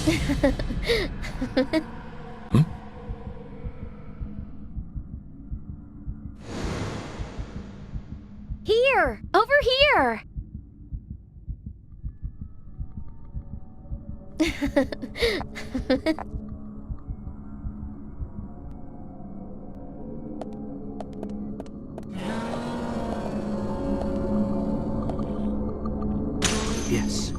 Hmm? Here! Over here! Yes.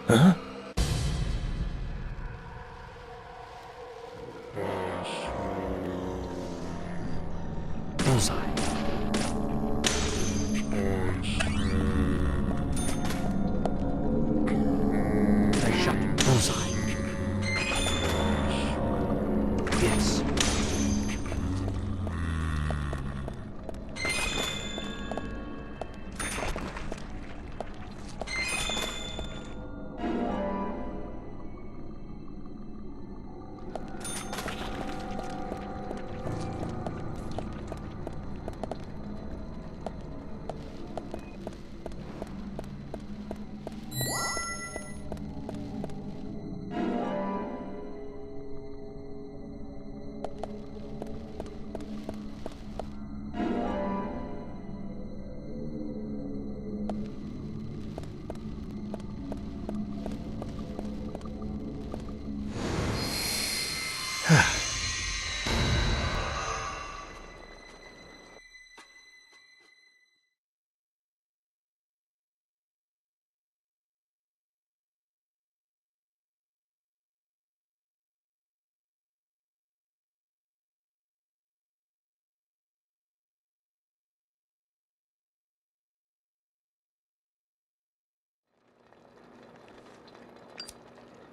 Huh? Bullseye. I shot bullseye. Yes.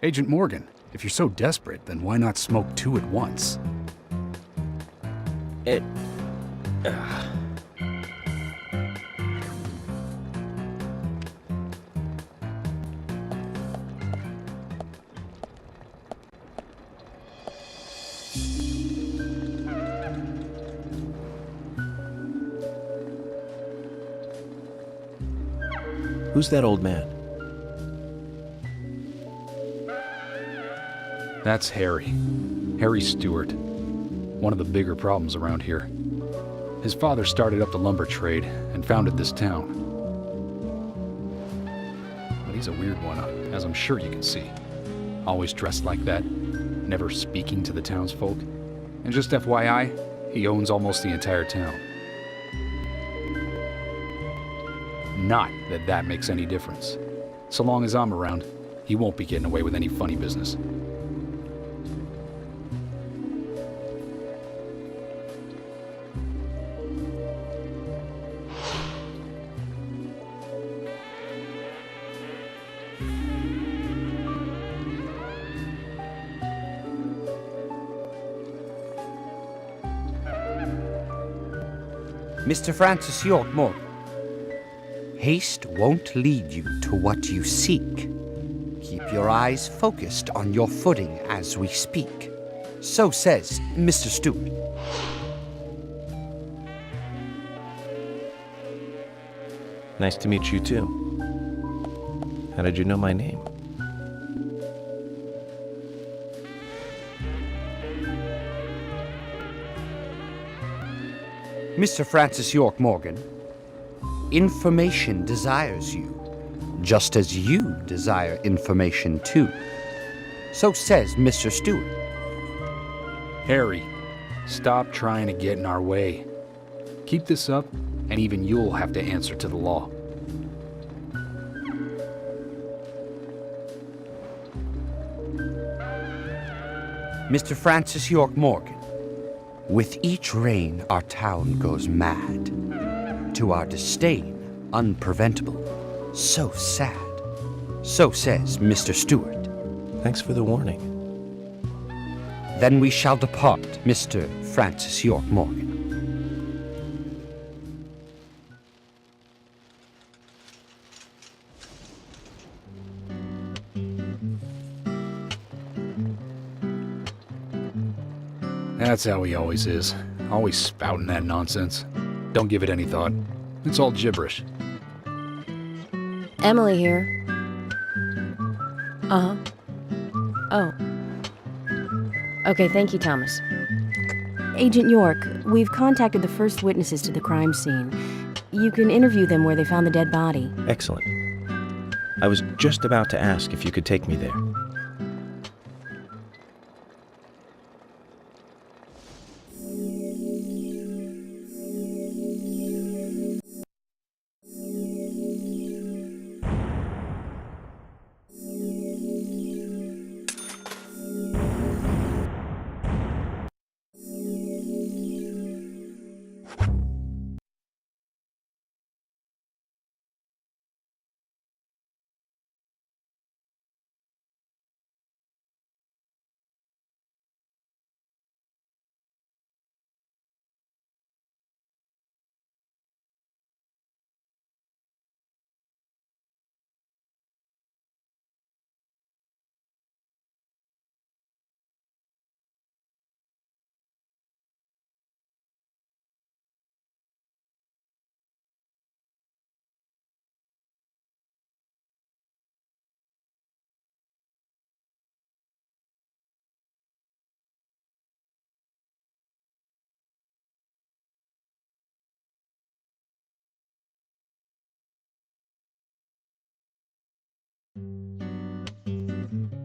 Agent Morgan, if you're so desperate, then why not smoke two at once? It... Who's that old man? That's Harry. Harry Stewart. One of the bigger problems around here. His father started up the lumber trade and founded this town. But he's a weird one, as I'm sure you can see. Always dressed like that, never speaking to the townsfolk. And just FYI, he owns almost the entire town. Not that that makes any difference. So long as I'm around, he won't be getting away with any funny business. Mr. Francis York Morgan, haste won't lead you to what you seek. Keep your eyes focused on your footing as we speak. So says Mr. Stewart. Nice to meet you, too. How did you know my name? Mr. Francis York Morgan, information desires you, just as you desire information too. So says Mr. Stewart. Harry, stop trying to get in our way. Keep this up, and even you'll have to answer to the law. Mr. Francis York Morgan, with each rain our town goes mad. To our disdain, unpreventable. So sad. So says Mr. Stewart. Thanks for the warning. Then we shall depart, Mr. Francis York Morgan. That's how he always is. Always spouting that nonsense. Don't give it any thought. It's all gibberish. Emily here. Uh-huh. Oh. Okay, thank you, Thomas. Agent York, we've contacted the first witnesses to the crime scene. You can interview them where they found the dead body. Excellent. I was just about to ask if you could take me there.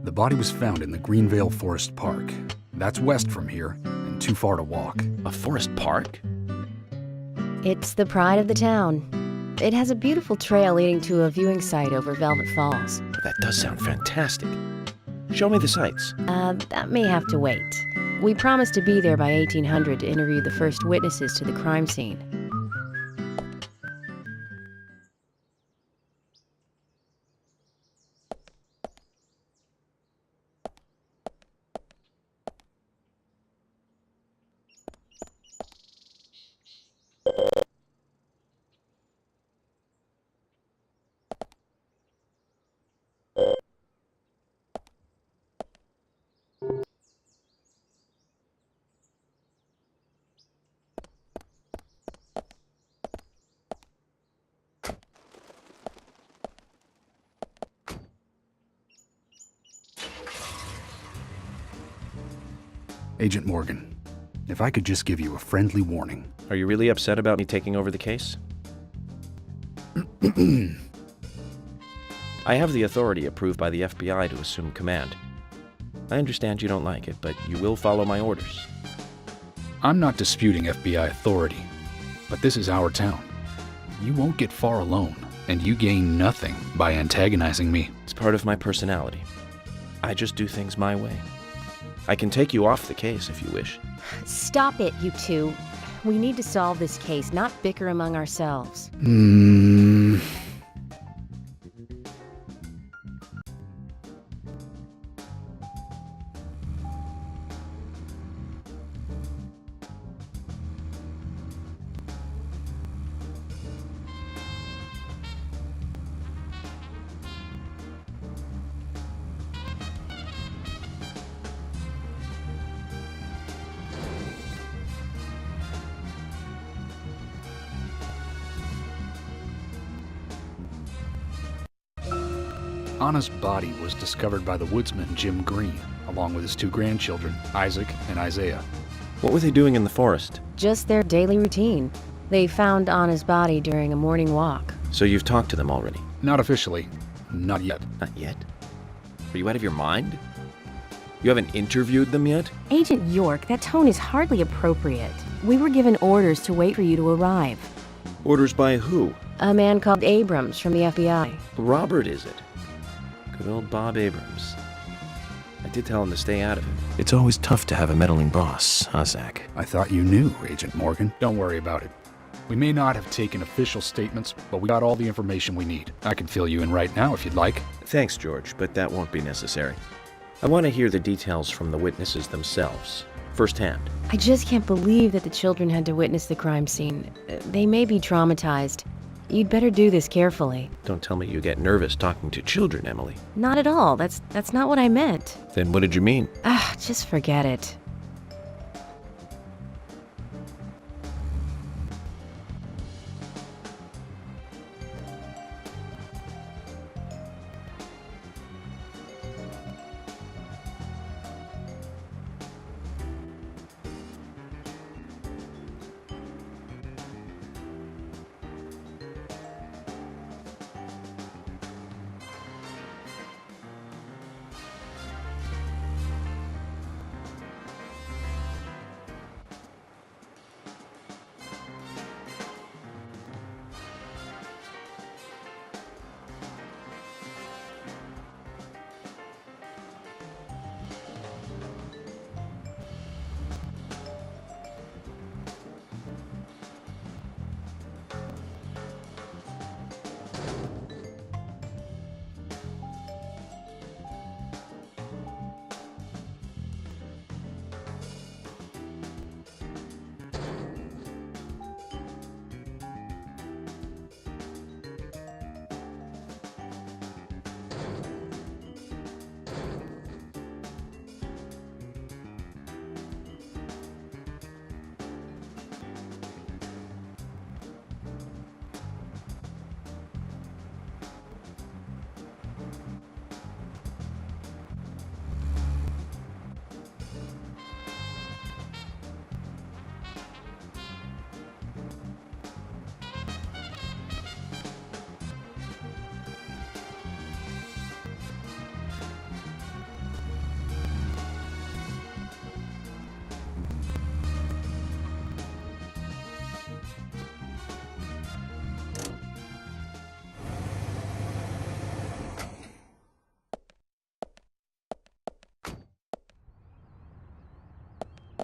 The body was found in the Greenvale Forest Park. That's west from here, and too far to walk. A forest park? It's the pride of the town. It has a beautiful trail leading to a viewing site over Velvet Falls. That does sound fantastic. Show me the sights. That may have to wait. We promised to be there by 1800 to interview the first witnesses to the crime scene. Agent Morgan, if I could just give you a friendly warning. Are you really upset about me taking over the case? I have the authority approved by the FBI to assume command. I understand you don't like it, but you will follow my orders. I'm not disputing FBI authority, but this is our town. You won't get far alone, and you gain nothing by antagonizing me. It's part of my personality. I just do things my way. I can take you off the case if you wish. Stop it, you two. We need to solve this case, not bicker among ourselves. Anna's body was discovered by the woodsman Jim Green, along with his two grandchildren, Isaac and Isaiah. What were they doing in the forest? Just their daily routine. They found Anna's body during a morning walk. So you've talked to them already? Not officially. Not yet. Not yet? Are you out of your mind? You haven't interviewed them yet? Agent York, that tone is hardly appropriate. We were given orders to wait for you to arrive. Orders by who? A man called Abrams from the FBI. Robert, is it? Good old Bob Abrams. I did tell him to stay out of it. It's always tough to have a meddling boss, huh, Zach? I thought you knew, Agent Morgan. Don't worry about it. We may not have taken official statements, but we got all the information we need. I can fill you in right now if you'd like. Thanks, George, but that won't be necessary. I want to hear the details from the witnesses themselves, firsthand. I just can't believe that the children had to witness the crime scene. They may be traumatized. You'd better do this carefully. Don't tell me you get nervous talking to children, Emily. Not at all. That's not what I meant. Then what did you mean? Just forget it.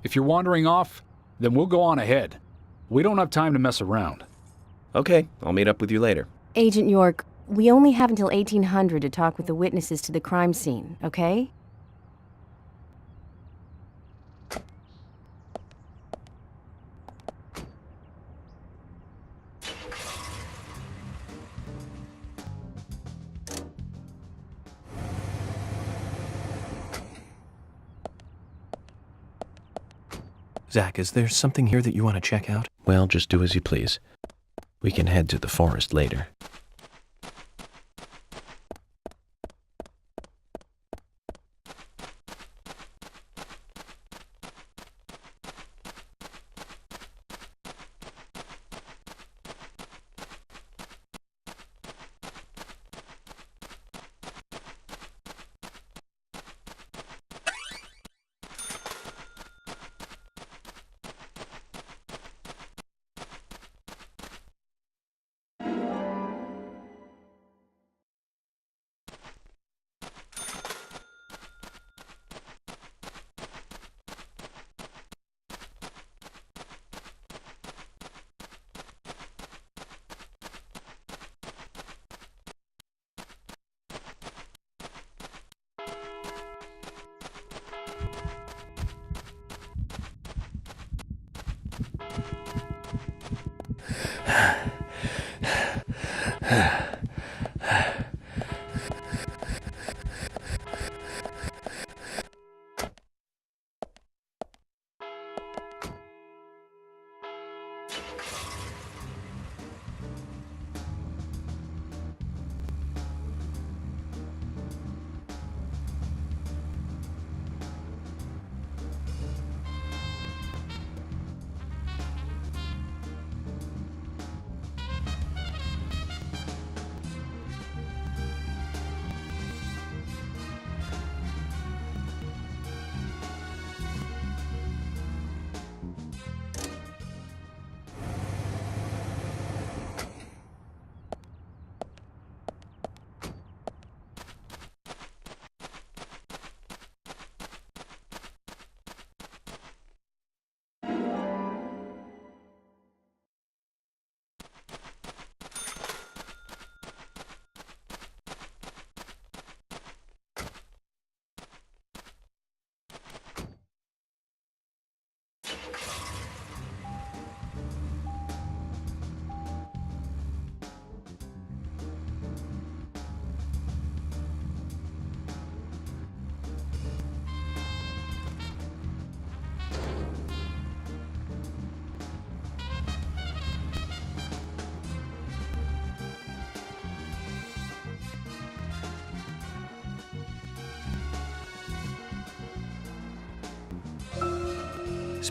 If you're wandering off, then we'll go on ahead. We don't have time to mess around. Okay, I'll meet up with you later. Agent York, we only have until 1800 to talk with the witnesses to the crime scene, okay? Zach, is there something here that you want to check out? Well, just do as you please. We can head to the forest later.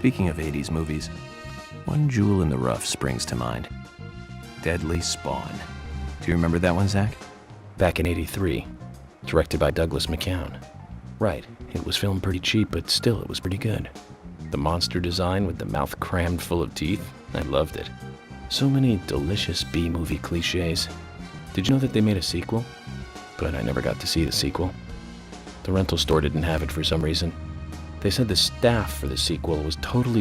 Speaking of 80s movies, one jewel in the rough springs to mind. Deadly Spawn. Do you remember that one, Zach? Back in '83, directed by Douglas McCown. Right, it was filmed pretty cheap, but still it was pretty good. The monster design with the mouth crammed full of teeth, I loved it. So many delicious B-movie cliches. Did you know that they made a sequel? But I never got to see the sequel. The rental store didn't have it for some reason. They said the staff for the sequel was totally...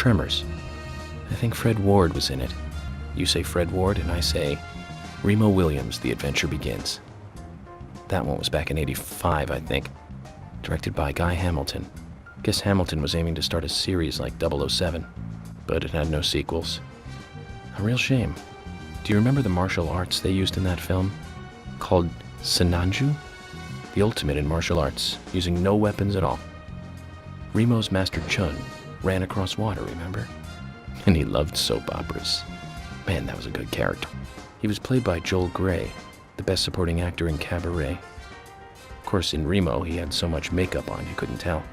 Tremors. I think Fred Ward was in it. You say Fred Ward, and I say Remo Williams, The Adventure Begins. That one was back in '85, I think. Directed by Guy Hamilton. Guess Hamilton was aiming to start a series like 007, but it had no sequels. A real shame. Do you remember the martial arts they used in that film? Called Senanju? The ultimate in martial arts, using no weapons at all. Remo's Master Chun ran across water, remember? And he loved soap operas. Man, that was a good character. He was played by Joel Grey, the best supporting actor in Cabaret. Of course, in Remo, he had so much makeup on you couldn't tell.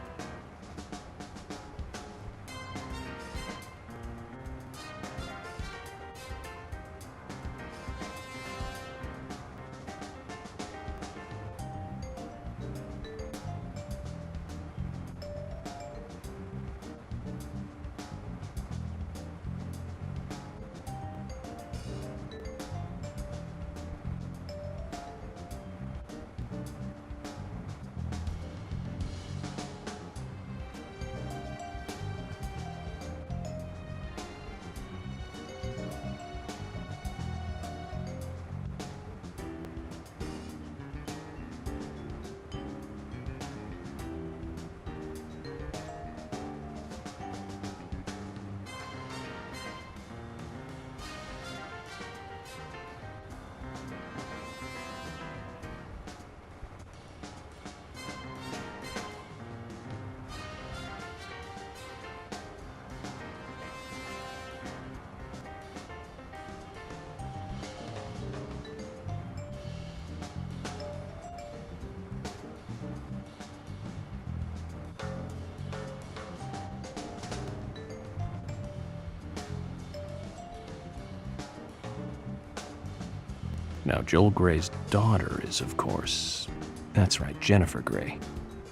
Now, Joel Grey's daughter is, of course... That's right, Jennifer Grey.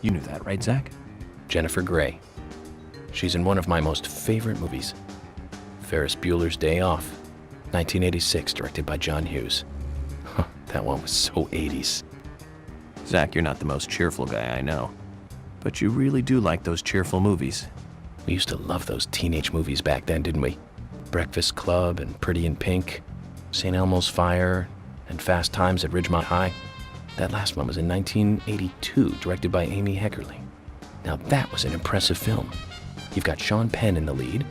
You knew that, right, Zach? Jennifer Grey. She's in one of my most favorite movies. Ferris Bueller's Day Off, 1986, directed by John Hughes. That one was so 80s. Zach, you're not the most cheerful guy I know. But you really do like those cheerful movies. We used to love those teenage movies back then, didn't we? Breakfast Club and Pretty in Pink, St. Elmo's Fire, and Fast Times at Ridgemont High. That last one was in 1982, directed by Amy Heckerling. Now that was an impressive film. You've got Sean Penn in the lead,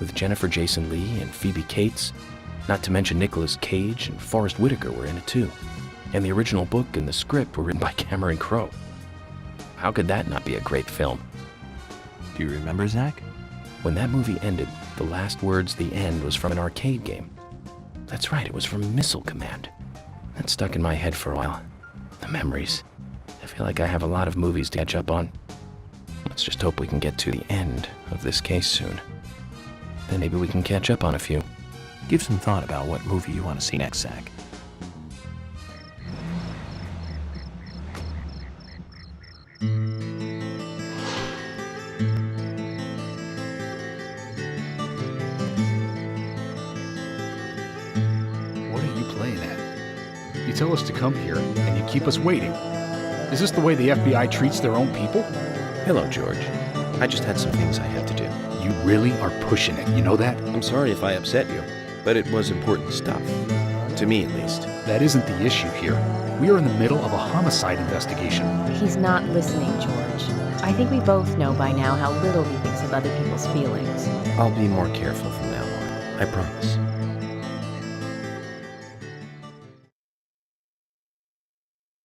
with Jennifer Jason Leigh and Phoebe Cates, not to mention Nicolas Cage and Forrest Whitaker were in it too. And the original book and the script were written by Cameron Crowe. How could that not be a great film? Do you remember, Zach? When that movie ended, the last words, the end, was from an arcade game. That's right, it was from Missile Command. That stuck in my head for a while. The memories. I feel like I have a lot of movies to catch up on. Let's just hope we can get to the end of this case soon. Then maybe we can catch up on a few. Give some thought about what movie you want to see next, Zach. What are you playing at? You tell us to come here, and you keep us waiting. Is this the way the FBI treats their own people? Hello, George. I just had some things I had to do. You really are pushing it, you know that? I'm sorry if I upset you, but it was important stuff. To me, at least. That isn't the issue here. We are in the middle of a homicide investigation. He's not listening, George. I think we both know by now how little he thinks of other people's feelings. I'll be more careful from now on. I promise.